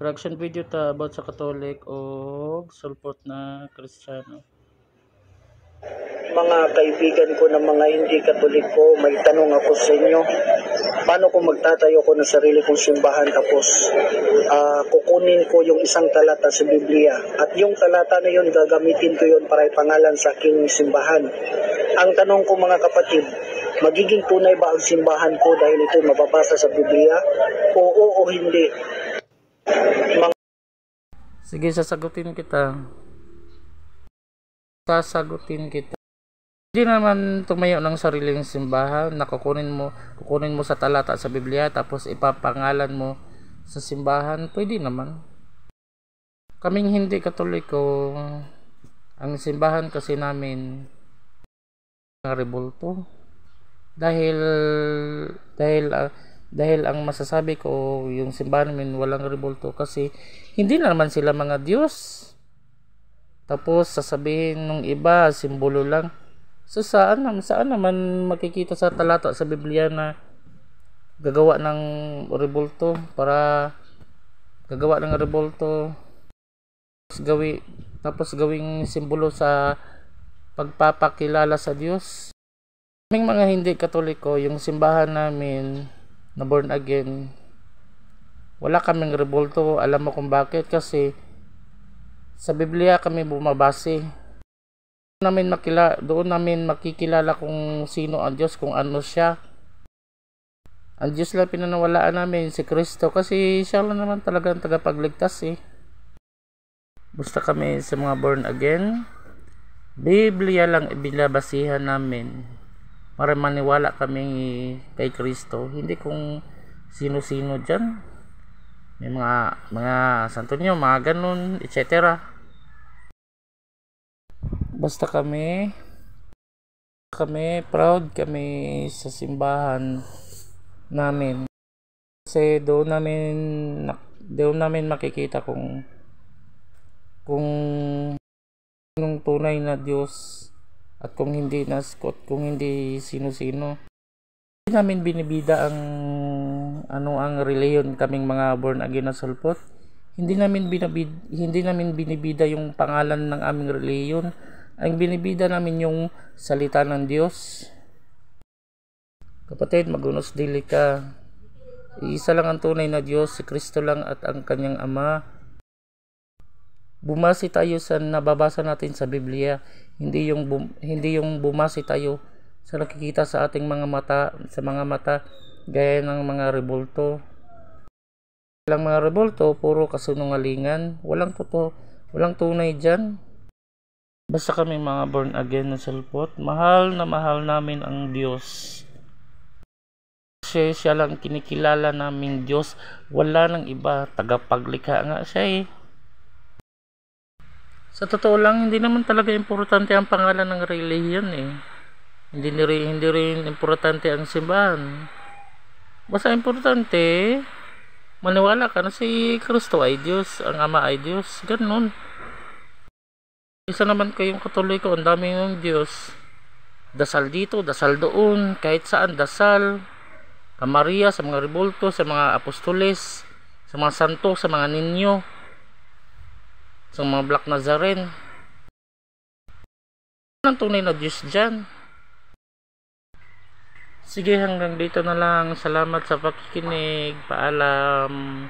Reaction video ta about sa Katolik o sulpot na Kristiyano. Mga kaibigan ko na mga hindi Katoliko, may tanong ako sa inyo. Paano kung magtatayo ko ng sarili kong simbahan tapos kukunin ko yung isang talata sa Biblia at yung talata na yun gagamitin ko yun para ipangalan sa aking simbahan? Ang tanong ko mga kapatid, magiging tunay ba ang simbahan ko dahil ito mababasa sa Biblia? Oo o hindi? Sige, sasagutin kita. Hindi naman tumayo ng sariling simbahan na kukunin mo sa talata sa Biblia tapos ipapangalan mo sa simbahan. Pwede naman. Kaming hindi Katoliko, ang simbahan kasi namin ang rebulto. Dahil ang masasabi ko, yung simbahan namin walang rebulto kasi hindi naman sila mga Diyos. Tapos sasabihin nung iba, simbolo lang. So saan naman makikita sa talata sa Biblia na gagawa ng rebulto tapos gawing simbolo sa pagpapakilala sa Diyos. Kaming mga hindi Katoliko, yung simbahan namin na born again, wala kaming rebulto. Alam mo kung bakit? Kasi sa Biblia kami bumabase. Doon namin makikilala kung sino ang Diyos, kung ano siya. Ang Diyos lang pinanawalaan namin, si Kristo, kasi siya lang naman talaga ang tagapagligtas Basta kami sa mga born again, Biblia lang ibinabasihan namin para maniwala kami kay Kristo, hindi kung sino-sino dyan. May mga santo niyo, mga ganun, etc. Basta kami proud kami sa simbahan namin. Kasi doon namin makikita kung yung tunay na Diyos at kung hindi sino-sino. Hindi namin binibida ang reliyon kaming mga born again na sulpot. Hindi namin binibida yung pangalan ng aming reliyon. Ang binibida namin yung salita ng Diyos. Kapatid, magunos dili ka. Iisa lang ang tunay na Diyos, si Kristo lang at ang kanyang Ama. Bumasi tayo sa nababasa natin sa Biblia, hindi yung bumasi tayo sa nakikita sa ating mga mata, gaya ng mga rebulto. Walang mga rebulto, puro kasinungalingan, walang tunay diyan. Basta kami mga born again na sulpot, mahal na mahal namin ang Diyos. Kasi siya lang kinikilala namin Diyos, wala nang iba, tagapaglikha nga siya Sa totoo lang, hindi naman talaga importante ang pangalan ng relihiyon Hindi rin importante ang simbahan. Basta importante, maniwala ka na si Kristo ay Diyos, ang Ama ay Diyos, ganun. Isa naman kayong Katoliko, ang dami ng Diyos. Dasal dito, dasal doon, kahit saan dasal. Sa Maria, sa mga rebulto, sa mga apostoles, sa mga santo, sa mga ninyo, sa mga Black Nazaren. Ang tunay na Diyos dyan. Sige, hanggang dito na lang. Salamat sa pakikinig. Paalam.